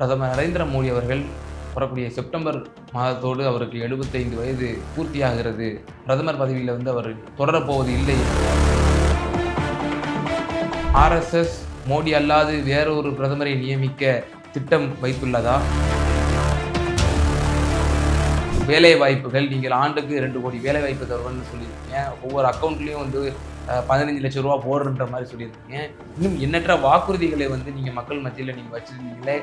பிரதமர் நரேந்திர மோடி அவர்கள் வரக்கூடிய செப்டம்பர் மாதத்தோடு அவருக்கு 75 வயது பூர்த்தியாகிறது. பிரதமர் பதவியில் அவர் தொடரப்போவது இல்லை. RSS மோடி அல்லாது வேறொரு பிரதமரை நியமிக்க திட்டம் வைத்துள்ளதா? வேலை வாய்ப்புகள், நீங்கள் ஆண்டுக்கு 2 கோடி வேலை வாய்ப்பு தருவேன்னு சொல்லியிருக்கீங்க. ஒவ்வொரு அக்கௌண்ட்லேயும் 15 லட்சம் ரூபா போடுற மாதிரி சொல்லியிருக்கீங்க. இன்னும் எண்ணற்ற வாக்குறுதிகளை நீங்கள் மக்கள் மத்தியில் நீங்கள் வச்சிருந்தீங்களே.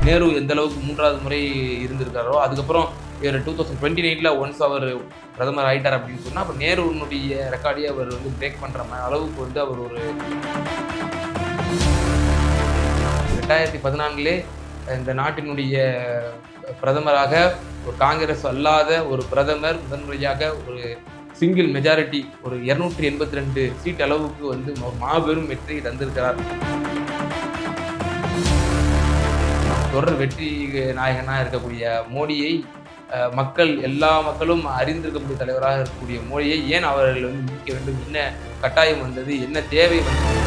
நேரு எந்த அளவுக்கு 3வது முறை இருந்திருக்காரோ, அதுக்கப்புறம் 2029ல் ஒன்ஸ் அவர் பிரதமர் ஆயிட்டார் அப்படின்னு சொன்னால், அப்போ நேருனுடைய ரெக்கார்டையே அவர் பிரேக் பண்ணுற அளவுக்கு அவர் ஒரு 2014 இந்த நாட்டினுடைய பிரதமராக ஒரு காங்கிரஸ் அல்லாத ஒரு பிரதமர் முதன்முறையாக ஒரு சிங்கிள் மெஜாரிட்டி ஒரு 282 சீட் அளவுக்கு ஒரு மாபெரும் வெற்றியை தந்திருக்கிறார். தொடர் வெற்றி நாயகனாக இருக்கக்கூடிய மோடியை எல்லா மக்களும் அறிந்திருக்கக்கூடிய தலைவராக இருக்கக்கூடிய மோடியை ஏன் அவர்கள் நீக்க வேண்டும்? என்ன கட்டாயம் வந்தது? என்ன தேவை வந்தது?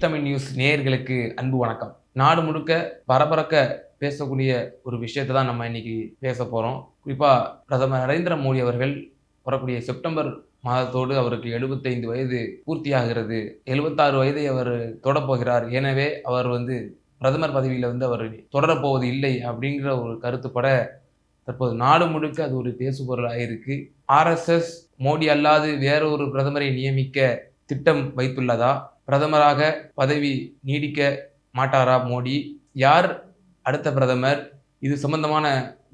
தமிழ் நியூஸ் நேயர்களுக்கு அன்பு வணக்கம். நாடு முழுக்க பரபரக்க பேசக்கூடிய ஒரு விஷயத்தை தான் நம்ம இன்னைக்கு பேச போறோம். குறிப்பா பிரதமர் நரேந்திர மோடி அவர்கள் வரக்கூடிய செப்டம்பர் மாதத்தோடு அவருக்கு 75 வயது பூர்த்தியாகிறது. 76 வயதை அவர் தொடப்போகிறார். எனவே அவர் பிரதமர் பதவியில் அவர் தொடரப்போவது இல்லை அப்படிங்கிற ஒரு கருத்துப்பட தற்போது நாடு முழுக்க அது ஒரு பேசுபொருளாக இருக்கு. RSS மோடி அல்லாது வேறொரு பிரதமரை நியமிக்க திட்டம் வைத்துள்ளதா? பிரதமராக பதவி நீடிக்க மாட்டாரா மோடி? யார் அடுத்த பிரதமர்? இது சம்பந்தமான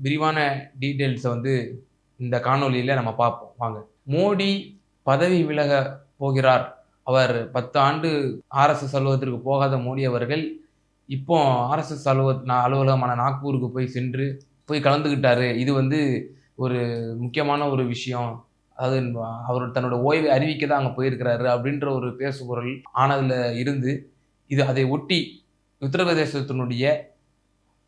விரிவான டீட்டெயில்ஸை இந்த காணொலியில் நம்ம பார்ப்போம். வாங்க. மோடி பதவி விலக போகிறார். அவர் 10 ஆண்டு RSS அலுவலகத்திற்கு போகாத மோடி அவர்கள் இப்போ RSS அலுவலகமான நாக்பூருக்கு போய் கலந்துக்கிட்டாரு. இது ஒரு முக்கியமான ஒரு விஷயம். அதாவது அவர் தன்னோட ஓய்வை அறிவிக்க தான் அங்கே போயிருக்கிறாரு அப்படின்ற ஒரு பேசுபொருள் ஆனதில் இருந்து அதை ஒட்டி உத்தரப்பிரதேசத்தினுடைய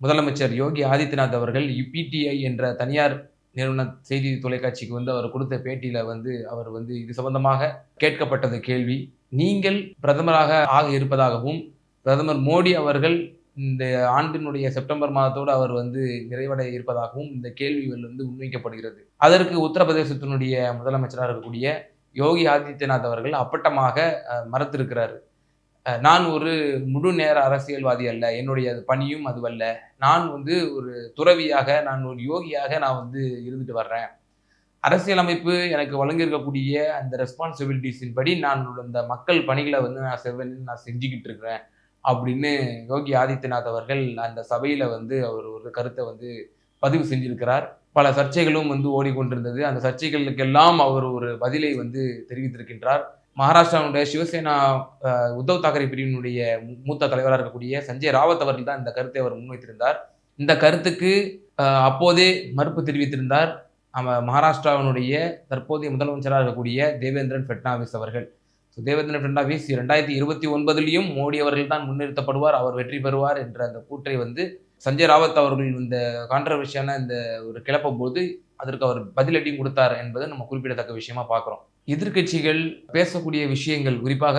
முதலமைச்சர் யோகி ஆதித்யநாத் அவர்கள் PTI என்ற தனியார் நிறுவன செய்தி தொலைக்காட்சிக்கு அவர் கொடுத்த பேட்டியில் அவர் இது சம்பந்தமாக கேட்கப்பட்டது கேள்வி. நீங்கள் பிரதமராக ஆக இருப்பதாகவும் பிரதமர் மோடி அவர்கள் இந்த ஆண்டினுடைய செப்டம்பர் மாதத்தோடு அவர் நிறைவடைய இருப்பதாகவும் இந்த கேள்விகள் முன்வைக்கப்படுகிறது. அதற்கு உத்தரப்பிரதேசத்தினுடைய முதலமைச்சராக இருக்கக்கூடிய யோகி ஆதித்யநாத் அவர்கள் அப்பட்டமாக மறுத்திருக்கிறார். நான் ஒரு முழு நேர அரசியல்வாதி அல்ல, என்னுடைய பணியும் அதுவல்ல. நான் ஒரு துறவியாக, நான் ஒரு யோகியாக நான் இருந்துட்டு வர்றேன். அரசியலமைப்பு எனக்கு வழங்கியிருக்கக்கூடிய அந்த ரெஸ்பான்சிபிலிட்டிஸின் படி நான் இந்த மக்கள் பணிகளை நான் செஞ்சுக்கிட்டு இருக்கிறேன் அப்படின்னு யோகி ஆதித்யநாத் அவர்கள் அந்த சபையில் அவர் ஒரு கருத்தை பதிவு செஞ்சிருக்கிறார். பல சர்ச்சைகளும் ஓடிக்கொண்டிருந்தது. அந்த சர்ச்சைகளுக்கெல்லாம் அவர் ஒரு பதிலை தெரிவித்திருக்கின்றார். மகாராஷ்டிராவுடைய சிவசேனா உத்தவ் தாக்கரே பிரிவினுடைய மூத்த தலைவராக இருக்கக்கூடிய சஞ்சய் ராவத் அவர்கள் தான் இந்த கருத்தை அவர் முன்வைத்திருந்தார். இந்த கருத்துக்கு அப்போதே மறுப்பு தெரிவித்திருந்தார் மகாராஷ்டிராவினுடைய தற்போதைய முதலமைச்சராக இருக்கக்கூடிய தேவேந்திர ஃபட்னாவிஸ் அவர்கள். தேவேந்திர ஃபட்னாவிஸ் 2029 மோடி அவர்கள் தான் முன்னிறுத்தப்படுவார், அவர் வெற்றி பெறுவார் என்ற அந்த கூற்றை சஞ்சய் ராவத் அவர்கள் இந்த கான்ட்ரவர்ஷியான இந்த ஒரு கிளப்பும் போது அதற்கு அவர் பதிலடியும் கொடுத்தார் என்பதை நம்ம குறிப்பிடத்தக்க விஷயமா பார்க்குறோம். எதிர்கட்சிகள் பேசக்கூடிய விஷயங்கள், குறிப்பாக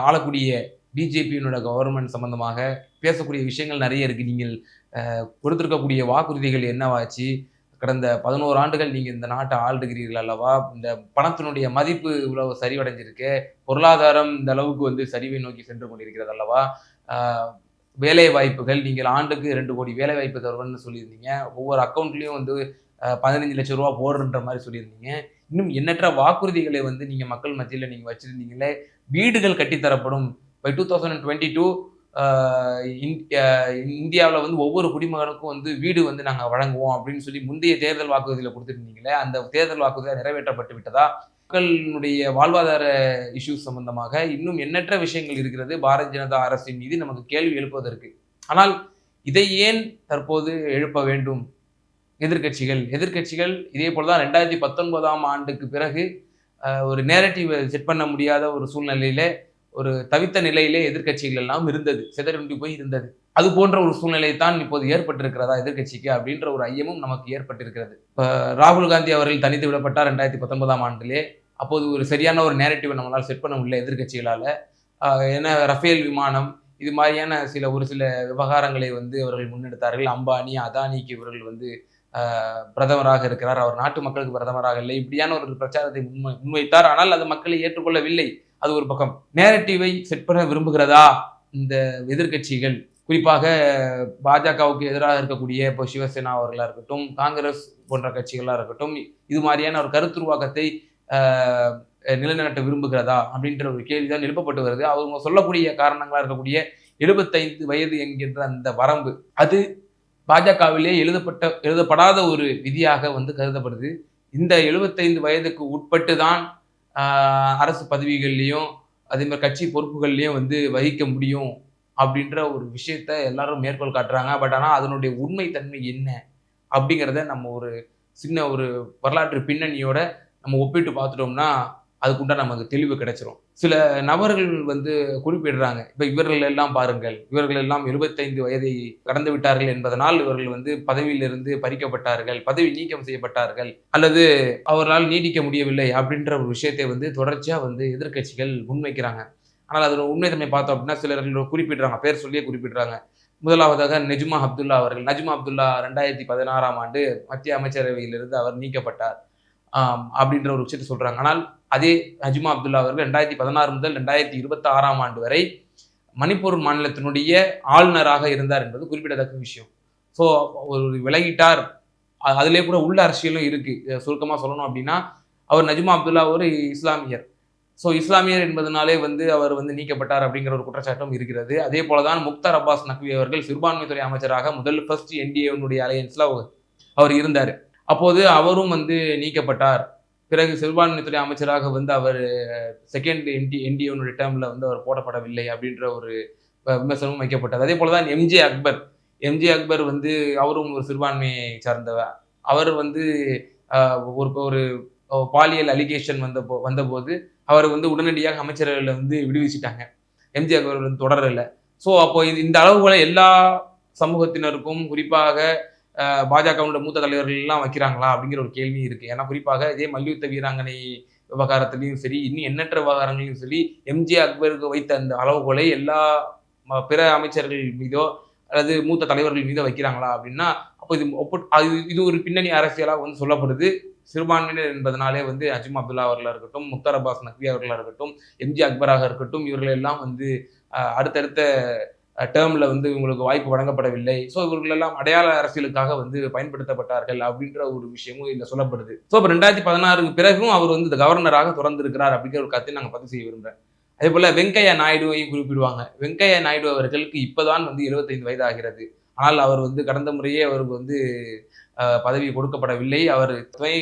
ஆளக்கூடிய பிஜேபியினோட கவர்மெண்ட் சம்பந்தமாக பேசக்கூடிய விஷயங்கள் நிறைய இருக்கு. நீங்கள் கொடுத்திருக்கக்கூடிய வாக்குறுதிகள் என்னவாச்சு? கடந்த 11 ஆண்டுகள் நீங்கள் இந்த நாட்டை ஆளுகிறீர்கள் அல்லவா? இந்த பணத்தினுடைய மதிப்பு இவ்வளவு சரிவடைஞ்சிருக்கு, பொருளாதாரம் இந்த அளவுக்கு சரிவை நோக்கி சென்று கொண்டிருக்கிறது அல்லவா? வேலை வாய்ப்புகள், நீங்கள் ஆண்டுக்கு 2 கோடி வேலை வாய்ப்பு தருவேன்னு சொல்லியிருந்தீங்க. ஒவ்வொரு அக்கௌண்ட்லேயும் 15 லட்சம் ரூபா போடுற மாதிரி சொல்லியிருந்தீங்க. இன்னும் எண்ணற்ற வாக்குறுதிகளை நீங்கள் மக்கள் மத்தியில் நீங்கள் வச்சிருந்தீங்களே. வீடுகள் கட்டித்தரப்படும். பை 2022 இந்தியாவில் ஒவ்வொரு குடிமகனுக்கும் வீடு நாங்கள் வழங்குவோம் அப்படின்னு சொல்லி முந்தைய தேர்தல் வாக்குறுதியில் கொடுத்துருந்தீங்களே, அந்த தேர்தல் வாக்குறுதியாக நிறைவேற்றப்பட்டு விட்டதா? மக்களுடைய வாழ்வாதார இஷ்யூஸ் சம்பந்தமாக இன்னும் எண்ணற்ற விஷயங்கள் இருக்கிறது பாரதிய ஜனதா அரசின் மீது நமக்கு கேள்வி எழுப்புவதற்கு. ஆனால் இதை ஏன் தற்போது எழுப்ப வேண்டும் எதிர்கட்சிகள் இதே போலதான் 2019 ஆண்டுக்கு பிறகு ஒரு நேரட்டிவ் செட் பண்ண முடியாத ஒரு சூழ்நிலையில ஒரு தவித்த நிலையிலே எதிர்க்கட்சிகள் எல்லாம் இருந்தது, சிதறுண்டி போய் இருந்தது. அது போன்ற ஒரு சூழ்நிலை தான் இப்போது ஏற்பட்டிருக்கிறதா எதிர்க்கட்சிக்கு அப்படின்ற ஒரு ஐயமும் நமக்கு ஏற்பட்டிருக்கிறது. இப்ப ராகுல் காந்தி அவர்கள் தனித்து விடப்பட்டார் 2019ஆம் ஆண்டிலே. அப்போது ஒரு சரியான ஒரு நேரேட்டிவ் நம்மளால செட் பண்ண முடியல எதிர்க்கட்சிகளால. ஏன்னா ரஃபேல் விமானம் இது மாதிரியான ஒரு சில விவகாரங்களை வந்து அவர்கள் முன்னெடுத்தார்கள். அம்பானி, அதானிக்கு இவர்கள் வந்து பிரதமராக இருக்கிறார். அவர் நாட்டு மக்களுக்கு பிரதமராக இல்லை. இப்படியான ஒரு பிரச்சாரத்தை முன்வைத்தார். ஆனால் அது மக்களை ஏற்றுக்கொள்ளவில்லை. அது ஒரு பக்கம். நேரேட்டிவை செட் பண்ண விரும்புகிறதா இந்த எதிர்க்கட்சிகள்? குறிப்பாக பாஜகவுக்கு எதிராக இருக்கக்கூடிய இப்போ சிவசேனா அவர்களா இருக்கட்டும், காங்கிரஸ் போன்ற கட்சிகளா இருக்கட்டும், இது மாதிரியான ஒரு கருத்துருவாக்கத்தை நிலைநாட்ட விரும்புகிறதா அப்படின்ற ஒரு கேள்விதான் எழுப்பப்பட்டு வருது. அவங்க சொல்லக்கூடிய காரணங்களா இருக்கக்கூடிய 75 வயது என்கின்ற அந்த வரம்பு, அது பாஜகவிலே எழுதப்படாத ஒரு விதியாக வந்து கருதப்படுது. இந்த 75 வயதுக்கு உட்பட்டு தான் அரசு பதவிகள்லையும் அதே மாதிரி கட்சி பொறுப்புகள்லையும் வந்து வகிக்க முடியும் அப்படின்ற ஒரு விஷயத்த எல்லாரும் மேற்கோள் காட்டுறாங்க. பட் ஆனால் அதனுடைய உண்மை தன்மை என்ன அப்படிங்கிறத நம்ம ஒரு சின்ன ஒரு வரலாற்று பின்னணியோட நம்ம ஒப்பிட்டு பார்த்துட்டோம்னா அதுக்குண்டான நமக்கு தெளிவு கிடைச்சிரும். சில நபர்கள் வந்து குறிப்பிடுறாங்க. இப்ப இவர்கள் எல்லாம் பாருங்கள், இவர்கள் எல்லாம் 75 வயதை கடந்து விட்டார்கள் என்பதனால் இவர்கள் வந்து பதவியிலிருந்து பறிக்கப்பட்டார்கள், பதவி நீக்கம் செய்யப்பட்டார்கள், அல்லது அவர்களால் நீடிக்க முடியவில்லை அப்படின்ற ஒரு விஷயத்தை வந்து தொடர்ச்சியா வந்து எதிர்க்கட்சிகள் முன்வைக்கிறாங்க. ஆனால் அதோட உண்மைத்தன்மை பார்த்தோம் அப்படின்னா சிலர்கள் குறிப்பிடுறாங்க, பேர் சொல்லியே குறிப்பிடுறாங்க. முதலாவதாக நஜ்மா அப்துல்லா அவர்கள். நஜ்மா அப்துல்லா 2016ஆம் ஆண்டு மத்திய அமைச்சரவையிலிருந்து அவர் நீக்கப்பட்டார் அப்படின்ற ஒரு விஷயத்தை சொல்றாங்க. ஆனால் அதே நஜ்மா அப்துல்லா அவர்கள் 2016 முதல் 2026ஆம் ஆண்டு வரை மணிப்பூர் மாநிலத்தினுடைய ஆளுநராக இருந்தார் என்பது குறிப்பிடத்தக்க விஷயம். ஸோ ஒரு விலகிட்டார். அதிலே கூட உள்ள அரசியலும் இருக்கு. சுருக்கமா சொல்லணும் அப்படின்னா அவர் நஜ்மா அப்துல்லா ஒரு இஸ்லாமியர். ஸோ இஸ்லாமியர் என்பதனாலே வந்து அவர் வந்து நீக்கப்பட்டார் அப்படிங்கிற ஒரு குற்றச்சாட்டும் இருக்கிறது. அதே போலதான் முக்தார் அப்பாஸ் நக்வி அவர்கள் சிறுபான்மைத்துறை அமைச்சராக ஃபர்ஸ்ட் என்டிஏனுடைய அலையன்ஸ்ல அவர் இருந்தார். அப்போது அவரும் வந்து நீக்கப்பட்டார். பிறகு சிறுபான்மைத்துறை அமைச்சராக வந்து அவர் செகண்ட் என்டிஏனுடைய டேர்ம்ல வந்து அவர் போடப்படவில்லை அப்படின்ற ஒரு விமர்சனமும் வைக்கப்பட்டது. அதே போலதான் எம்ஜே அக்பர் வந்து அவரும் ஒரு சிறுபான்மையை சார்ந்தவர். அவர் வந்து ஒரு பாலியல் அலிகேஷன் வந்தபோது அவர் வந்து உடனடியாக அமைச்சரவையில் வந்து விடுவிச்சிட்டாங்க. எம்ஜி அக்பர் வந்து தொடரல. ஸோ அப்போ இந்த அளவுகளை எல்லா சமூகத்தினருக்கும் குறிப்பாக பாஜகவுடைய மூத்த தலைவர்கள் எல்லாம் வைக்கிறாங்களா அப்படிங்கிற ஒரு கேள்வி இருக்கு. ஏன்னா குறிப்பாக இதே மல்யுத்த வீராங்கனை விவகாரத்திலையும் சரி, இன்னும் எண்ணற்ற விவகாரங்களையும் சரி, எம்ஜி அக்பருக்கு வைத்த அந்த அளவுகோலை எல்லா பிற அமைச்சர்கள் மீதோ அல்லது மூத்த தலைவர்கள் மீதோ வைக்கிறாங்களா அப்படின்னா அப்போ இது ஒரு பின்னணி அரசியலாக வந்து சொல்லப்படுது. சிறுபான்மையினர் என்பதனாலே வந்து நஜ்மா அப்துல்லா அவர்களாக இருக்கட்டும், முக்தார் அப்பாஸ் நக்வி அவர்களாக இருக்கட்டும், எம்ஜி அக்பராக இருக்கட்டும், இவர்கள் எல்லாம் வந்து அடுத்தடுத்த டேர்ம்ல வந்து இவங்களுக்கு வாய்ப்பு வழங்கப்படவில்லை. ஸோ இவர்கள் எல்லாம் அடையாள அரசியலுக்காக வந்து பயன்படுத்தப்பட்டார்கள் அப்படின்ற ஒரு விஷயமும் இதில் சொல்லப்படுது. ஸோ இப்போ 2016க்கு பிறகும் அவர் வந்து கவர்னராக தொடர்ந்து இருக்கிறார் அப்படிங்கிற ஒரு கருத்தை நாங்கள் பதிவு செய்ய விரும்புகிறேன். அதே போல வெங்கையா நாயுடுவையும் குறிப்பிடுவாங்க. வெங்கையா நாயுடு அவர்களுக்கு இப்போதான் வந்து 75 வயது ஆகிறது. ஆனால் அவர் வந்து கடந்த முறையே அவருக்கு வந்து பதவி கொடுக்கப்படவில்லை. அவர் துணை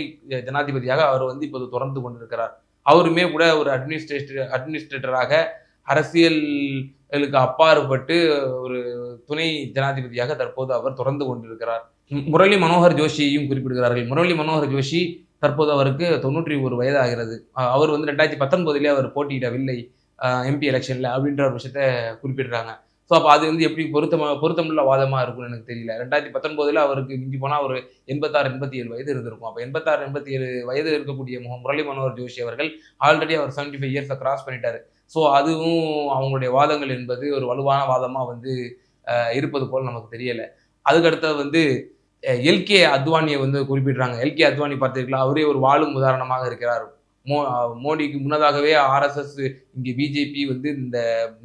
ஜனாதிபதியாக அவர் வந்து இப்போது தொடர்ந்து கொண்டிருக்கிறார். அவருமே கூட ஒரு அட்மினிஸ்ட்ரேட்டராக அரசியலுக்கு அப்பாற்பட்டு ஒரு துணை ஜனாதிபதியாக தற்போது அவர் தொடர்ந்து கொண்டிருக்கிறார். முரளி மனோகர் ஜோஷியையும் குறிப்பிடுகிறார்கள். முரளி மனோகர் ஜோஷி தற்போது அவருக்கு 91 வயது ஆகிறது. அவர் வந்து 2019 அவர் போட்டியிடவில்லை எம்பி எலெக்ஷன்ல அப்படின்ற ஒரு விஷயத்த குறிப்பிடுறாங்க. ஸோ அப்போ அது வந்து எப்படி பொருத்தமுள்ள வாதமாக இருக்கும்னு எனக்கு தெரியல. 2019 அவருக்கு மிஞ்சி போனால் ஒரு 86, 87 வயது இருந்திருக்கும். அப்போ 86, 87 வயது இருக்கக்கூடிய முரளி மனோகர் ஜோஷி அவர்கள் ஆல்ரெடி அவர் 75 இயர்ஸை கிராஸ் பண்ணிட்டாரு. ஸோ அதுவும் அவங்களுடைய வாதங்கள் என்பது ஒரு வலுவான வாதமாக வந்து இருப்பது போல் நமக்கு தெரியல. அதுக்கடுத்தது வந்து எல்கே அத்வானியை வந்து குறிப்பிடுறாங்க. எல்கே அத்வானி பார்த்தீர்களா, அவரே ஒரு வாழும் உதாரணமாக இருக்கிறார். மோடிக்கு முன்னதாகவே ஆர்எஸ்எஸ் இங்கே பிஜேபி வந்து இந்த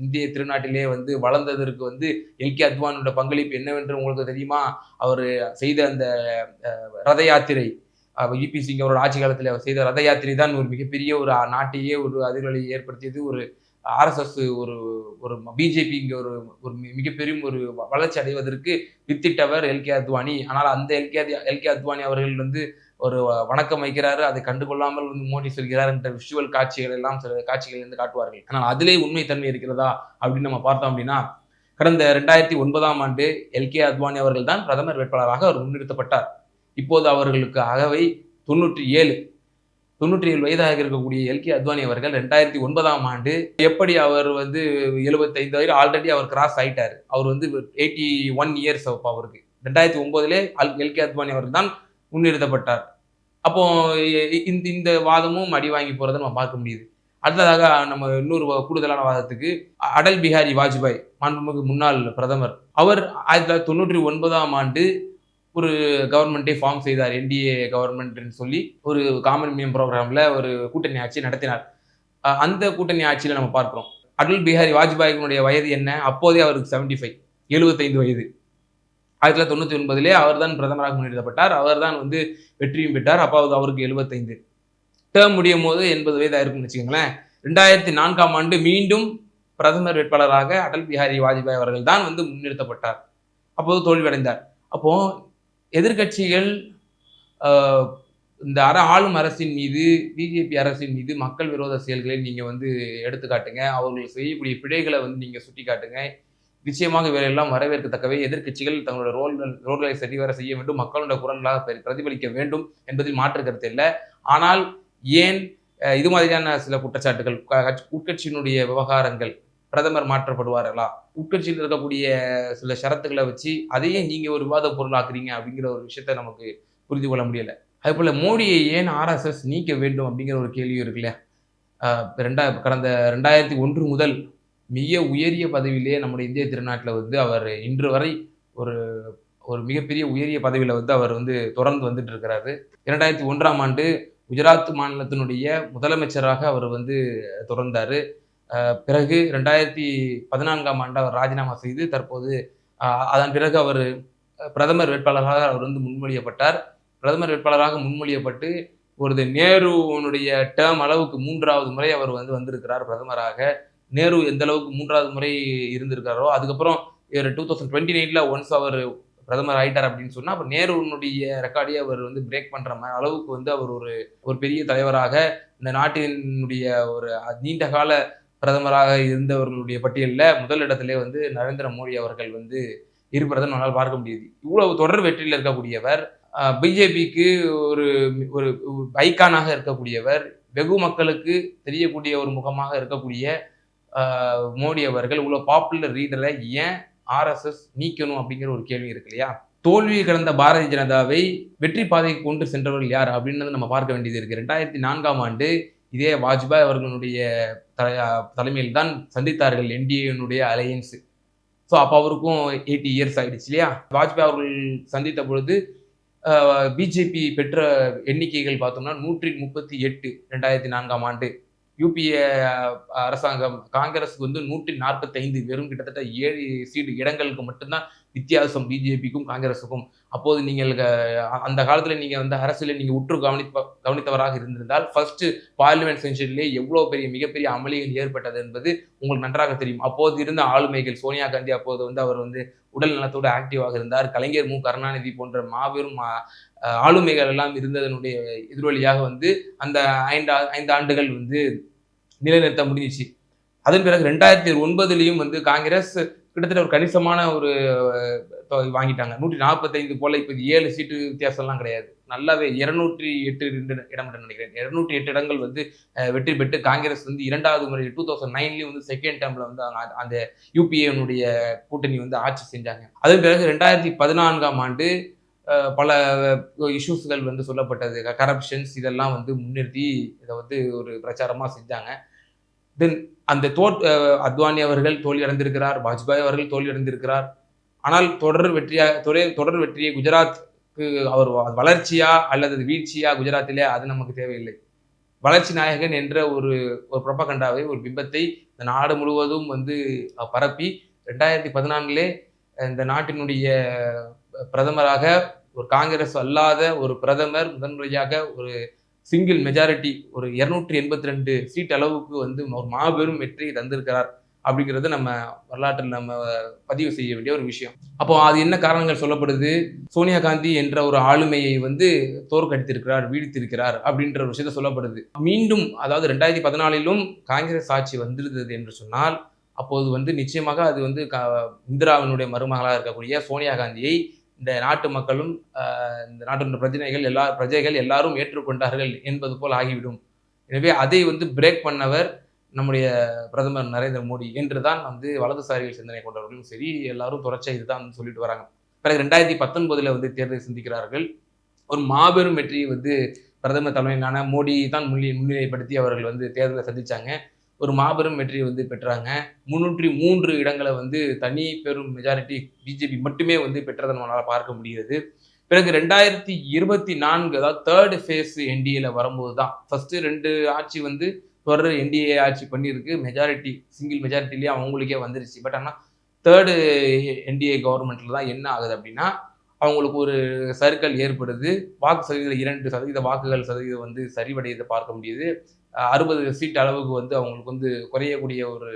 இந்திய திருநாட்டிலே வந்து வளர்ந்ததற்கு வந்து எல்கே அத்வானியோட பங்களிப்பு என்னவென்று உங்களுக்கு தெரியுமா? அவர் செய்த அந்த ரத யாத்திரை, இபி சிங் அவரோட ஆட்சி காலத்தில் அவர் செய்த ரத யாத்திரை தான் ஒரு மிகப்பெரிய ஒரு நாட்டையே ஒரு அதிர்வலை ஏற்படுத்தியது. ஒரு ஆர்எஸ்எஸ் ஒரு ஒரு பிஜேபி இங்கே ஒரு மிகப்பெரிய ஒரு வளர்ச்சி அடைவதற்கு வித்திட்டவர் எல்கே அத்வானி. ஆனால் அந்த எல்கே அத்வானி அவர்கள் வந்து ஒரு வணக்கம் வைக்கிறாரு, அதை கண்டுகொள்ளாமல் வந்து மோடி சொல்கிறார் என்ற விஷுவல் காட்சிகள் எல்லாம் சில காட்சிகள் இருந்து காட்டுவார்கள். ஆனால் அதிலே உண்மைத்தன்மை இருக்கிறதா அப்படின்னு நம்ம பார்த்தோம் அப்படின்னா கடந்த 2009ஆம் ஆண்டு எல்கே அத்வானி அவர்கள் தான் பிரதமர் வேட்பாளராக அவர் முன்னிறுத்தப்பட்டார். இப்போது அவர்களுக்கு அகவை 97. 97 வயதாக இருக்கக்கூடிய எல்கே அத்வானி அவர்கள் 2009ஆம் ஆண்டு எப்படி அவர் வந்து 75 வயது ஆல்ரெடி அவர் கிராஸ் ஆயிட்டாரு. அவர் வந்து 81 இயர்ஸ் அவருக்கு. 2009 எல்கே அத்வானி அவர்கள் தான் முன்னிறுத்தப்பட்டார். அப்போ இந்த வாதமும் அடி வாங்கி போறதை நம்ம பார்க்க முடியுது. அடுத்ததாக நம்ம இன்னொரு கூடுதலான வாதத்துக்கு அடல் பிஹாரி வாஜ்பாய், மாண்புமிகு முன்னாள் பிரதமர், அவர் 1999ஆம் ஆண்டு ஒரு கவர்மெண்ட்டை ஃபார்ம் செய்தார். என்டிஏ கவர்மெண்ட்னு சொல்லி ஒரு காமன் மினிமம் ப்ரோக்ராம்ல ஒரு கூட்டணி ஆட்சி நடத்தினார். அந்த கூட்டணி ஆட்சியில நம்ம பார்க்கிறோம். அடல் பிஹாரி வாஜ்பாயினுடைய வயது என்ன? அப்போதே அவருக்கு 75 வயது. 1999 அவர் தான் பிரதமராக முன்னிறுத்தப்பட்டார். அவர் தான் வந்து வெற்றியும் பெற்றார். அப்போது அவருக்கு 75. டேர்ம் முடியும் போது 80 வயது ஆயிருக்கும்னு வச்சுக்கோங்களேன். 2004ஆம் ஆண்டு மீண்டும் பிரதமர் வேட்பாளராக அடல் பிஹாரி வாஜ்பாய் அவர்கள் தான் வந்து முன்னிறுத்தப்பட்டார். அப்போது தோல்வியடைந்தார். அப்போ எதிர்கட்சிகள் இந்த ஆளும் அரசின் மீது, பிஜேபி அரசின் மீது மக்கள் விரோத செயல்களை நீங்க வந்து எடுத்துக்காட்டுங்க. அவர்கள் செய்யக்கூடிய பிழைகளை வந்து நீங்க சுட்டி காட்டுங்க. நிச்சயமாக இவையெல்லாம் வரவேற்கத்தக்கவை. எதிர்கட்சிகள் தங்களுடைய ரோல்களை சரிவர செய்ய வேண்டும், மக்களுடைய குரல்களாக பிரதிபலிக்க வேண்டும் என்பதில் மாற்று கருத்து இல்லை. ஆனால் ஏன் இது மாதிரியான சில குற்றச்சாட்டுகள், உட்கட்சியினுடைய விவகாரங்கள், பிரதமர் மாற்றப்படுவார்களா, உட்கட்சியில் இருக்கக்கூடிய சில ஷரத்துக்களை வச்சு அதையே நீங்க ஒரு விவாத பொருளாக்குறீங்க அப்படிங்கிற ஒரு விஷயத்த நமக்கு புரிந்து கொள்ள முடியல. அதே போல மோடியை ஏன் RSS நீக்க வேண்டும் அப்படிங்கிற ஒரு கேள்வியும் இருக்குல்ல. கடந்த 2001 முதல் மிக உயரிய பதவியிலே நம்முடைய இந்திய திருநாட்டில் வந்து அவர் இன்று வரை ஒரு ஒரு மிகப்பெரிய உயரிய பதவியில வந்து அவர் வந்து தொடர்ந்து வந்துட்டு இருக்கிறாரு. 2001ஆம் ஆண்டு குஜராத் மாநிலத்தினுடைய முதலமைச்சராக அவர் வந்து தொடர்ந்தாரு. பிறகு 2014ஆம் ஆண்டு அவர் ராஜினாமா செய்து தற்போது அதன் பிறகு அவர் பிரதமர் வேட்பாளராக அவர் வந்து முன்மொழியப்பட்டார். பிரதமர் வேட்பாளராக முன்மொழியப்பட்டு ஒரு நேருனுடைய டேர்ம் அளவுக்கு 3வது முறை அவர் வந்து வந்திருக்கிறார் பிரதமராக. நேரு எந்த அளவுக்கு 3வது முறை இருந்திருக்காரோ, அதுக்கப்புறம் 2029ல ஒன்ஸ் அவர் பிரதமர் ஆயிட்டார் அப்படின்னு சொன்னா, அப்ப நேருனுடைய ரெக்கார்டையே அவர் வந்து பிரேக் பண்ற அளவுக்கு வந்து அவர் ஒரு பெரிய தலைவராக இந்த நாட்டினுடைய ஒரு நீண்ட கால பிரதமராக இருந்தவர்களுடைய பட்டியலில் முதல் இடத்திலே வந்து நரேந்திர மோடி அவர்கள் வந்து இருப்பதை நம்மளால் பார்க்க முடியுது. இவ்வளவு தொடர் வெற்றியில் இருக்கக்கூடியவர், பிஜேபிக்கு ஒரு ஒரு ஐக்கானாக இருக்கக்கூடியவர், வெகு மக்களுக்கு தெரியக்கூடிய ஒரு முகமாக இருக்கக்கூடிய மோடி அவர்கள் இவ்வளவு பாப்புலர் லீடரை ஏன் RSS நீக்கணும் அப்படிங்கிற ஒரு கேள்வி இருக்கு இல்லையா? தோல்வியை கடந்த பாரதிய ஜனதாவை வெற்றி பாதைக்கு கொண்டு சென்றவர்கள் யார் அப்படின்னு நம்ம பார்க்க வேண்டியது இருக்கு. 2004ஆம் ஆண்டு இதே வாஜ்பாய் அவர்களுடைய தலைமையில் தான் சந்தித்தார்கள் என்டிஏனுடைய அலையன்ஸ். ஸோ அப்போ அவருக்கும் 80 இயர்ஸ் ஆயிடுச்சு இல்லையா? வாஜ்பாய் அவர்கள் சந்தித்த பொழுது பிஜேபி பெற்ற எண்ணிக்கைகள் பார்த்தோம்னா 138 2004ஆம் ஆண்டு. யூபிஏ அரசாங்கம் காங்கிரஸுக்கு வந்து 145, வெறும் கிட்டத்தட்ட 7 சீட்டு இடங்களுக்கு மட்டும்தான் வித்தியாசம் பிஜேபிக்கும் காங்கிரஸுக்கும். அப்போது நீங்கள் அந்த காலத்தில் நீங்க வந்து அரசியலை நீங்க உற்று கவனித்தவராக இருந்திருந்தால் ஃபர்ஸ்ட் பார்லிமெண்ட் சென்ஷனிலே எவ்வளவு மிகப்பெரிய அமளிகள் ஏற்பட்டது என்பது உங்களுக்கு நன்றாக தெரியும். அப்போது இருந்த ஆளுமைகள், சோனியா காந்தி அப்போது வந்து அவர் வந்து உடல் நலத்தோடு ஆக்டிவாக இருந்தார். கலைஞர் கருணாநிதி போன்ற மாபெரும் ஆளுமைகள் எல்லாம் இருந்ததனுடைய எதிரொலியாக வந்து அந்த 5 ஆண்டுகள் வந்து நிலைநிறுத்த முடிஞ்சிச்சு. அதன் பிறகு 2009 வந்து காங்கிரஸ் கிட்டத்தட்ட ஒரு கணிசமான ஒரு வாங்கிட்டாங்க. 145 போல, இப்ப 7 சீட்டு வித்தியாசம்லாம் கிடையாது. நல்லாவே 208 இடம் நினைக்கிறேன். 208 இடங்கள் வந்து வெற்றி பெற்று காங்கிரஸ் வந்து 2வது முறை 2009 வந்து செகண்ட் டேர்ம்ல வந்து அந்த யூபிஏனுடைய கூட்டணி வந்து ஆட்சி செஞ்சாங்க. அதன் பிறகு 2014ஆம் ஆண்டு பல இஷ்யூஸ்கள் வந்து சொல்லப்பட்டது, கரப்ஷன்ஸ், இதெல்லாம் வந்து முன்னிறுத்தி இதை வந்து ஒரு பிரச்சாரமா செஞ்சாங்க. தென் அந்த அத்வானி அவர்கள் தோல்வி அடைந்திருக்கிறார், வாஜ்பாய் அவர்கள் தோல்வி அடைந்திருக்கிறார். ஆனால் தொடர் வெற்றியை குஜராத்துக்கு அவர் வளர்ச்சியா அல்லது வீழ்ச்சியா குஜராத்திலே அது நமக்கு தேவையில்லை. வளர்ச்சி நாயகன் என்ற ஒரு புரொபகண்டாவை, ஒரு பிம்பத்தை இந்த நாடு முழுவதும் வந்து பரப்பி 2014 இந்த நாட்டினுடைய பிரதமராக ஒரு காங்கிரஸ் அல்லாத ஒரு பிரதமர் முதன்முறையாக ஒரு சிங்கிள் மெஜாரிட்டி ஒரு 282 சீட் அளவுக்கு வந்து ஒரு மாபெரும் வெற்றியை தந்திருக்கிறார் அப்படிங்கிறது நம்ம வரலாற்றில் நம்ம பதிவு செய்ய வேண்டிய ஒரு விஷயம். அப்போ அது என்ன காரணங்கள் சொல்லப்படுது? சோனியா காந்தி என்ற ஒரு ஆளுமையை வந்து தோற்கடித்திருக்கிறார், வீழ்த்திருக்கிறார் அப்படின்ற ஒரு விஷயத்த சொல்லப்படுது. மீண்டும் அதாவது 2014 காங்கிரஸ் ஆட்சி வந்திருந்தது என்று சொன்னால், அப்போது வந்து நிச்சயமாக அது வந்து இந்திராவினுடைய மருமகளாக இருக்கக்கூடிய சோனியா காந்தியை இந்த நாட்டு மக்களும் இந்த நாட்டின் பிரஜைகள் எல்லாரும் ஏற்றுக்கொண்டார்கள் என்பது போல் ஆகிவிடும். எனவே அதை வந்து பிரேக் பண்ணவர் நம்முடைய பிரதமர் நரேந்திர மோடி என்றுதான் வந்து வலதுசாரிகள் சிந்தனை கொண்டவர்களும் சரி எல்லாரும் தொடர்ச்சியா இதுதான் சொல்லிட்டு வராங்க. பிறகு 2019 வந்து தேர்தலை சந்திக்கிறார்கள். ஒரு மாபெரும் வெற்றியை வந்து பிரதமர் தலைமையிலான மோடி தான் முன்னிலைப்படுத்தி அவர்கள் வந்து தேர்தலை சந்திச்சாங்க. ஒரு மாபெரும் வெற்றியை வந்து பெற்றாங்க. 303 இடங்களை வந்து தனி பெரும் மெஜாரிட்டி பிஜேபி மட்டுமே வந்து பெற்றதை நம்மளால பார்க்க முடிகிறது. பிறகு 2024 அதாவது தேர்ட் ஃபேஸ் என்டிஏல வரும்போது தான் ஃபர்ஸ்ட் 2 ஆட்சி வந்து தொடர் என்டிஏ ஆட்சி பண்ணியிருக்கு. மெஜாரிட்டி சிங்கிள் மெஜாரிட்டிலேயே அவங்களுக்கே வந்துருச்சு. பட் ஆனால் தேர்டு என்டிஏ கவர்மெண்ட்ல தான் என்ன ஆகுது அப்படின்னா அவங்களுக்கு ஒரு சர்க்கிள் ஏற்படுது. வாக்கு சதவீதம் 2% வாக்குகள் சதவீதம் வந்து சரிவடையதை பார்க்க முடியுது. 60 சீட் அளவுக்கு வந்து அவங்களுக்கு வந்து குறையக்கூடிய ஒரு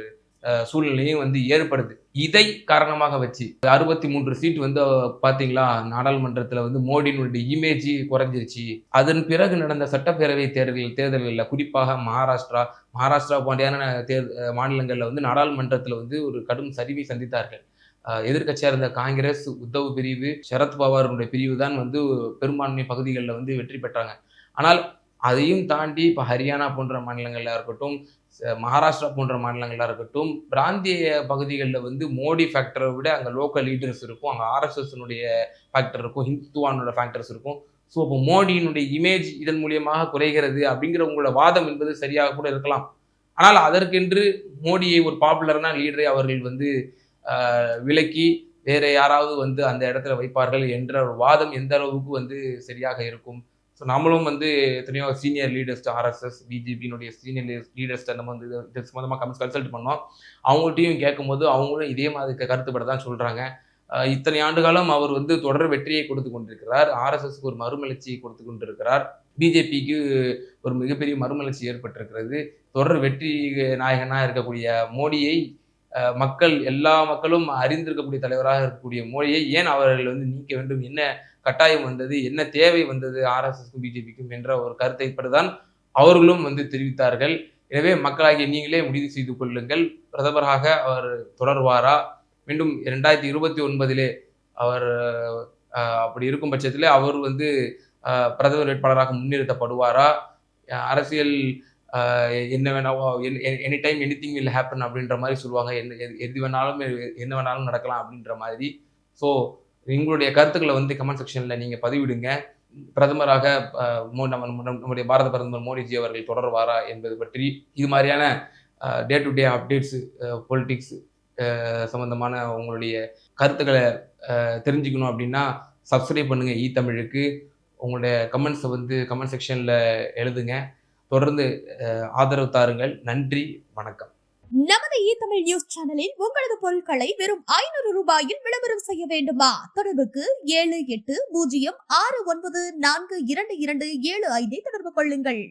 சூழ்நிலையும் வந்து ஏற்படுது. இதை காரணமாக வச்சு 63 சீட் வந்து பாத்தீங்களா நாடாளுமன்றத்துல வந்து மோடியினுடைய இமேஜ் குறைஞ்சிருச்சு. அதன் பிறகு நடந்த சட்டப்பேரவை தேர்தல்கள்ல குறிப்பாக மகாராஷ்டிரா போன்ற மாநிலங்கள்ல வந்து நாடாளுமன்றத்துல வந்து ஒரு கடும் சரிவை சந்தித்தார்கள். எதிர்கட்சியா இருந்த காங்கிரஸ், உத்தவ் பிரிவு, சரத் பவாருடைய பிரிவு தான் வந்து பெரும்பான்மை பகுதிகளில் வந்து வெற்றி பெற்றாங்க. ஆனால் அதையும் தாண்டி இப்போ ஹரியானா போன்ற மாநிலங்கள்ல இருக்கட்டும், மகாராஷ்டிரா போன்ற மாநிலங்களா இருக்கட்டும், பிராந்திய பகுதிகளில் வந்து மோடி ஃபேக்டரை விட அங்கே லோக்கல் லீடர்ஸ் இருக்கும், அங்கே ஆர்எஸ்எஸ்னுடைய ஃபேக்டர் இருக்கும், ஹிந்துத்துவானோட ஃபேக்டர்ஸ் இருக்கும். ஸோ இப்போ மோடியினுடைய இமேஜ் இதன் மூலியமாக குறைகிறது அப்படிங்கிற உங்களோட வாதம் என்பது சரியாக கூட இருக்கலாம். ஆனால் அதற்கென்று மோடியை ஒரு பாப்புலரான லீடரை அவர்கள் வந்து விலக்கி வேற யாராவது வந்து அந்த இடத்துல வைப்பார்கள் என்ற ஒரு வாதம் எந்த அளவுக்கு வந்து சரியாக இருக்கும். ஸோ நம்மளும் வந்து எத்தனையோ சீனியர் லீடர்ஸ் ஆர்எஸ்எஸ், பிஜேபியினுடைய சீனியர் லீடர்ஸ்ட்டை நம்ம வந்து இது சம்மந்தமாக கன்சல்ட் பண்ணோம். அவங்கள்ட்டையும் கேட்கும்போது அவங்களும் இதே மாதிரி கருத்துப்பட தான் சொல்கிறாங்க. இத்தனை ஆண்டு காலம் அவர் வந்து தொடர் வெற்றியை கொடுத்து கொண்டிருக்கிறார். ஆர்எஸ்எஸ்க்கு ஒரு மறுமலர்ச்சியை கொடுத்து கொண்டிருக்கிறார். பிஜேபிக்கு ஒரு மிகப்பெரிய மறுமலர்ச்சி ஏற்பட்டிருக்கிறது. தொடர் வெற்றி நாயகனாக இருக்கக்கூடிய மோடியை எல்லா மக்களும் அறிந்திருக்கக்கூடிய தலைவராக இருக்கக்கூடிய மோடியை ஏன் அவர்கள் வந்து நீக்க வேண்டும், என்ன கட்டாயம் வந்தது, என்ன தேவை வந்தது ஆர்எஸ்எஸ்க்கும் பிஜேபிக்கும் என்ற ஒரு கருத்தைப்படிதான் அவர்களும் வந்து தெரிவித்தார்கள். எனவே மக்களாகிய நீங்களே முடிவு செய்து கொள்ளுங்கள், பிரதமராக அவர் தொடர்வாரா, மீண்டும் 2029 அவர் அப்படி இருக்கும் பட்சத்தில் அவர் வந்து பிரதமர் வேட்பாளராக முன்னிறுத்தப்படுவாரா, அரசியல் என்ன வேணாலும் any time anything will happen அப்படின்ற மாதிரி சொல்லுவாங்க. எது வேணாலும் என்ன வேணாலும் நடக்கலாம் அப்படின்ற மாதிரி. ஸோ உங்களுடைய கருத்துக்களை வந்து கமெண்ட் செக்ஷன்ல நீங்க பதிவிடுங்க. பிரதமராக நம்முடைய பாரத பிரதமர் மோடிஜி அவர்கள் தொடர்வாரா என்பது பற்றி இது மாதிரியான day to day updates, politics சம்பந்தமான உங்களுடைய கருத்துக்களை தெரிஞ்சுக்கணும் அப்படின்னா சப்ஸ்கிரைப் பண்ணுங்க தமிழுக்கு. உங்களுடைய கமெண்ட்ஸை வந்து கமெண்ட் செக்ஷன்ல எழுதுங்க. தொடர்ந்து ஆதரவு தாருங்கள். நன்றி, வணக்கம். நமது தமிழ் நியூஸ் சேனலில் உங்களது பொருட்களை வெறும் 500 ரூபாயில் விளம்பரம் செய்ய வேண்டுமா? தொடர்புக்கு 7806942275 தொடர்பு கொள்ளுங்கள்.